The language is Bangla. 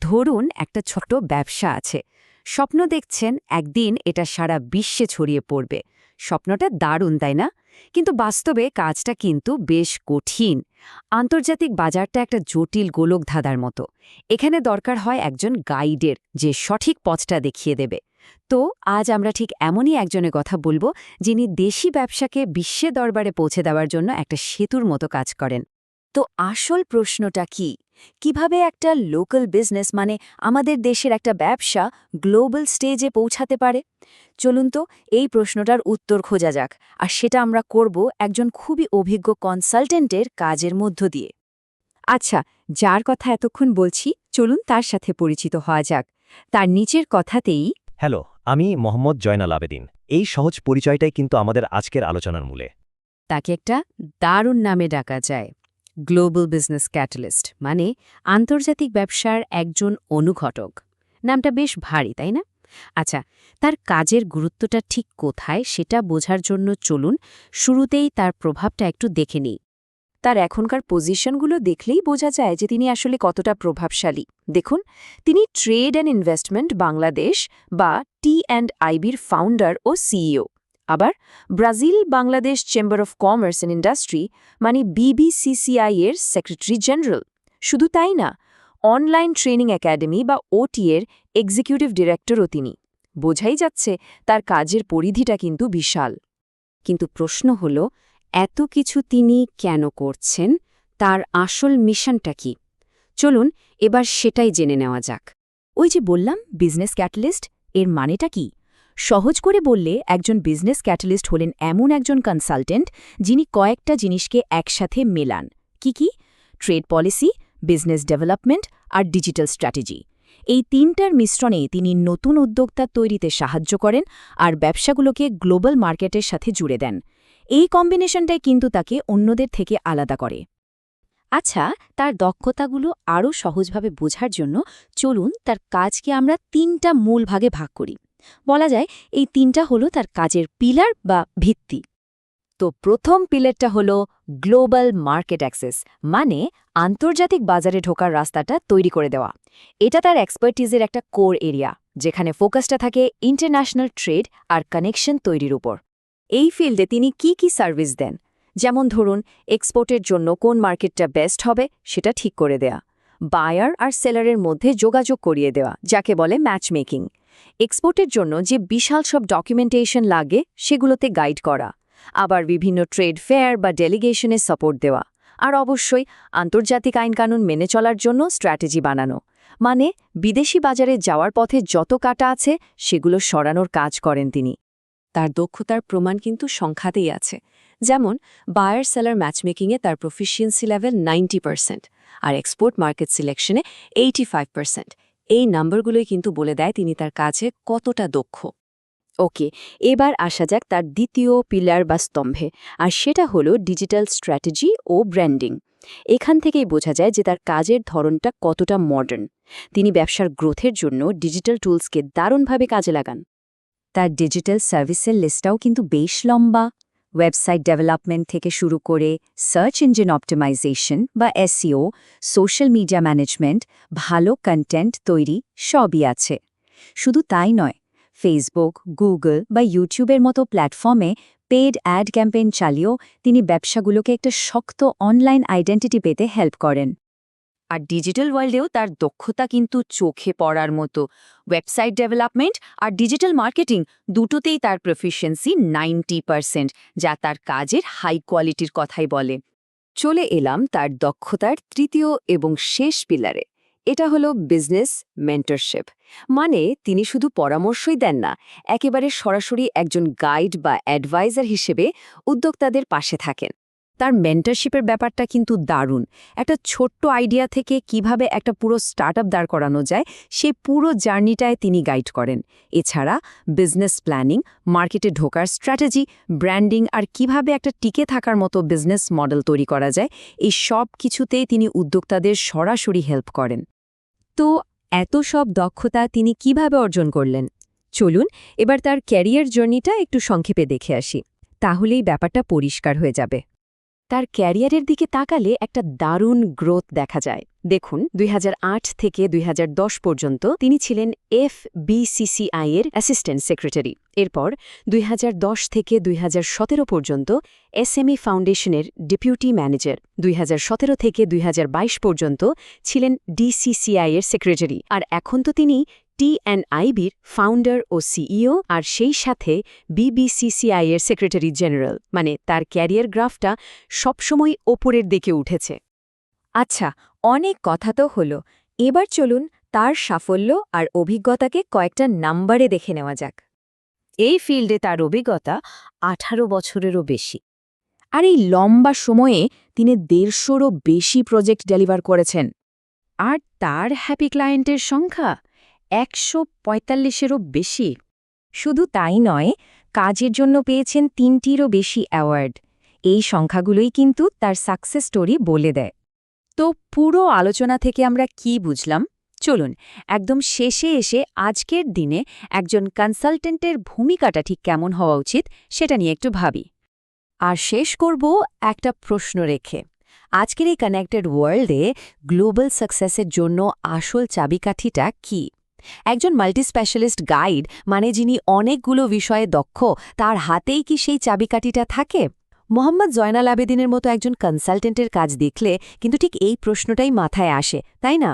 ধরুন একটা ছোট ব্যবসা আছে, স্বপ্ন দেখছেন একদিন এটা সারা বিশ্বে ছড়িয়ে পড়বে। স্বপ্নটা দারুণ, তাই না? কিন্তু বাস্তবে কাজটা কিন্তু বেশ কঠিন। আন্তর্জাতিক বাজারটা একটা জটিল গোলক ধাঁধার মতো। এখানে দরকার হয় একজন গাইডের, যে সঠিক পথটা দেখিয়ে দেবে। তো আজ আমরা ঠিক এমনই একজনের কথা বলবো, যিনি দেশি ব্যবসাকে বিশ্বে দরবারে পৌঁছে দেওয়ার জন্য একটা সেতুর মতো কাজ করেন। তো আসল প্রশ্নটা কি? কিভাবে একটা লোকাল বিজনেস, মানে আমাদের দেশের একটা ব্যবসা, গ্লোবাল স্টেজে পৌঁছাতে পারে? চলুন তো এই প্রশ্নটার উত্তর খোঁজা যাক। আর সেটা আমরা করব একজন খুবই অভিজ্ঞ কনসালটেন্টের কাজের মধ্য দিয়ে। আচ্ছা, যার কথা এতক্ষণ বলছি, চলুন তার সাথে পরিচিত হওয়া যাক। তার নিচের কথাতেই হ্যালো, আমি মোহাম্মদ জয়নাল আবেদিন। এই সহজ পরিচয়টাই কিন্তু আমাদের আজকের আলোচনার মূলে। তাকে একটা দারুণ নামে ডাকা যায়, গ্লোবাল বিজনেস ক্যাটালিস্ট, মানে আন্তর্জাতিক ব্যবসার একজন অনুঘটক। নামটা বেশ ভারী, তাই না? আচ্ছা, তার কাজের গুরুত্বটা ঠিক কোথায় সেটা বোঝার জন্য চলুন শুরুতেই তার প্রভাবটা একটু দেখে নিই। তার এখনকার পজিশনগুলো দেখলেই বোঝা যায় যে তিনি আসলে কতটা প্রভাবশালী। দেখুন, তিনি ট্রেড অ্যান্ড ইনভেস্টমেন্ট বাংলাদেশ বা T&IBর ফাউন্ডার ও সিইও। আবার Brazil Bangladesh chamber of commerce and industry, মানে BBCCI এর সেক্রেটারি জেনারেল। শুধু তাই না, অনলাইন ট্রেনিং একাডেমি বা OT এর এক্সিকিউটিভ ডিরেক্টরও তিনি। বোঝাই যাচ্ছে তার কাজের পরিধিটা কিন্তু বিশাল। কিন্তু প্রশ্ন হল, এত কিছু তিনি কেন করছেন? তার আসল মিশনটা কি? চলুন এবার সেটাই জেনে নেওয়া যাক। ওই যে বললাম বিজনেস ক্যাটালিস্ট, এর মানেটা কি? সহজ করে বললে একজন বিজনেস ক্যাটালিস্ট হলেন এমন একজন কনসালটেন্ট যিনি কয়েকটা জিনিসকে একসাথে মেলান। কি? ট্রেড পলিসি, বিজনেস ডেভেলপমেন্ট আর ডিজিটাল স্ট্র্যাটেজি। এই তিনটার মিশ্রণে তিনি নতুন উদ্যোক্তা তৈরিতে সাহায্য করেন আর ব্যবসাগুলোকে গ্লোবাল মার্কেটের সাথে জুড়ে দেন। এই কম্বিনেশনটাই কিন্তু তাকে অন্যদের থেকে আলাদা করে। আচ্ছা, তার দক্ষতাগুলো আরও সহজভাবে বোঝার জন্য চলুন তার কাজকে আমরা তিনটা মূল ভাগে ভাগ করি। বলা যায় এই তিনটা হলো তার কাজের পিলার বা ভিত্তি। তো প্রথম পিলারটা হলো গ্লোবাল মার্কেট অ্যাক্সেস, মানে আন্তর্জাতিক বাজারে ঢোকার রাস্তাটা তৈরি করে দেওয়া। এটা তার এক্সপার্টিজের একটা কোর এরিয়া, যেখানে ফোকাসটা থাকে ইন্টারন্যাশনাল ট্রেড আর কানেকশন তৈরির উপর। এই ফিল্ডে তিনি কি সার্ভিস দেন? যেমন ধরুন, এক্সপোর্টের জন্য কোন মার্কেটটা বেস্ট হবে সেটা ঠিক করে দেয়া, বায়ার আর সেলারের মধ্যে যোগাযোগ করিয়ে দেওয়া, যাকে বলে ম্যাচমেকিং, এক্সপোর্টের জন্য যে বিশাল সব ডকুমেন্টেশন লাগে সেগুলোতে গাইড করা, আবার বিভিন্ন ট্রেড ফেয়ার বা ডেলিগেশনে সাপোর্ট দেওয়া, আর অবশ্যই আন্তর্জাতিক আইনকানুন মেনে চলার জন্য স্ট্র্যাটেজি বানানো। মানে বিদেশি বাজারে যাওয়ার পথে যত কাটা আছে সেগুলো সরানোর কাজ করেন তিনি। তার দক্ষতার প্রমাণ কিন্তু সংখ্যাতেই আছে। যেমন বায়ার সেলার ম্যাচমেকিংয়ে তার প্রফিসিয়েন্সি লেভেল 90% আর এক্সপোর্ট মার্কেট সিলেকশনে 85%। এই নাম্বারগুলোই কিন্তু বলে দেয় তিনি তার কাজে কতটা দক্ষ। ওকে, এবার আসা যাক তার দ্বিতীয় পিলার বা স্তম্ভে, আর সেটা হলো ডিজিটাল স্ট্র্যাটেজি ও ব্র্যান্ডিং। এখান থেকেই বোঝা যায় যে তার কাজের ধরনটা কতটা মডার্ন। তিনি ব্যবসার গ্রোথের জন্য ডিজিটাল টুলসকে দারুণভাবে কাজে লাগান। তার ডিজিটাল সার্ভিসের লিস্টটাও কিন্তু বেশ লম্বা। ওয়েবসাইট ডেভেলপমেন্ট থেকে শুরু করে সার্চ ইঞ্জিন অপটিমাইজেশন বা SEO, সোশ্যাল মিডিয়া ম্যানেজমেন্ট, ভালো কন্টেন্ট তৈরি, সবই আছে। শুধু তাই নয়, ফেসবুক, গুগল বা ইউটিউবের মতো প্ল্যাটফর্মে পেড অ্যাড ক্যাম্পেইন চালিয়েও তিনি ব্যবসাগুলোকে একটা শক্ত অনলাইন আইডেন্টিটি পেতে হেল্প করেন। আর ডিজিটাল ওয়ার্ল্ডেও তার দক্ষতা কিন্তু চোখে পড়ার মতো। ওয়েবসাইট ডেভেলপমেন্ট আর ডিজিটাল মার্কেটিং দুটোতেই তার প্রফিসিয়েন্সি 90%, যা তার কাজের হাই কোয়ালিটির কথাই বলে। চলে এলাম তার দক্ষতার তৃতীয় এবং শেষ পিলারে। এটা হলো বিজনেস মেন্টরশিপ। মানে তিনি শুধু পরামর্শই দেন না, একেবারে সরাসরি একজন গাইড বা অ্যাডভাইজার হিসেবে উদ্যোক্তাদের পাশে থাকেন। তার মেন্টরশিপের ব্যাপারটা কিন্তু দারুণ। একটা ছোট্ট আইডিয়া থেকে কিভাবে একটা পুরো স্টার্টআপ দাঁড় করানো যায় সেই পুরো জার্নিটায় তিনি গাইড করেন। এছাড়া বিজনেস প্ল্যানিং, মার্কেটে ঢোকার স্ট্র্যাটেজি, ব্র্যান্ডিং আর কিভাবে একটা টিকে থাকার মতো বিজনেস মডেল তৈরি করা যায়, এই সব কিছুতেই তিনি উদ্যোক্তাদের সরাসরি হেল্প করেন। তো এত সব দক্ষতা তিনি কিভাবে অর্জন করলেন? চলুন এবার তার ক্যারিয়ার জার্নিটা একটু সংক্ষেপে দেখে আসি, তাহলেই ব্যাপারটা পরিষ্কার হয়ে যাবে। তার ক্যারিয়ারের দিকে তাকালে একটা দারুণ গ্রোথ দেখা যায়। দেখুন ২০০৮ থেকে ২০১০ পর্যন্ত তিনি ছিলেন FBCCI এর অ্যাসিস্ট্যান্ট সেক্রেটারি। এরপর ২০১০ থেকে ২০১৭ পর্যন্ত SME ফাউন্ডেশনের ডেপুটি ম্যানেজার। ২০১৭ থেকে ২০২২ পর্যন্ত ছিলেন DCCI এর সেক্রেটারি। আর এখন তো তিনি TNIB'র ফাউন্ডার ও সিইও, আর সেই সাথে BBCCI এর সেক্রেটারি জেনারেল। মানে তার ক্যারিয়ার গ্রাফটা সবসময় ওপরের দিকে উঠেছে। আচ্ছা, অনেক কথা তো হলো। এবার চলুন তার সাফল্য আর অভিজ্ঞতাকে কয়েকটা নাম্বারে দেখে নেওয়া যাক। এই ফিল্ডে তার অভিজ্ঞতা 18 বছরেরও বেশি। আর এই লম্বা সময়ে তিনি 150রও বেশি প্রজেক্ট ডেলিভার করেছেন। আর তার হ্যাপি ক্লায়েন্টের সংখ্যা 145-এরও বেশি। শুধু তাই নয়, কাজের জন্য পেয়েছেন 3টিরও বেশি অ্যাওয়ার্ড। এই সংখ্যাগুলোই কিন্তু তার সাকসেস স্টোরি বলে দেয়। তো পুরো আলোচনা থেকে আমরা কি বুঝলাম? চলুন একদম শেষে এসে আজকের দিনে একজন কনসালটেন্টের ভূমিকাটা ঠিক কেমন হওয়া উচিত সেটা নিয়ে একটু ভাবি। আর শেষ করব একটা প্রশ্ন রেখে। আজকের এই কানেক্টেড ওয়ার্ল্ডে গ্লোবাল সাকসেসের জন্য আসল চাবিকাঠিটা কি? একজন মাল্টিস্পেশালিস্ট গাইড, মানে যিনি অনেকগুলো বিষয়ে দক্ষ, তার হাতেই কি সেই চাবিকাঠিটা থাকে? মোহাম্মদ জয়নাল আবেদিনের মতো একজন কনসালটেন্টের কাজ দেখলে কিন্তু ঠিক এই প্রশ্নটাই মাথায় আসে, তাই না?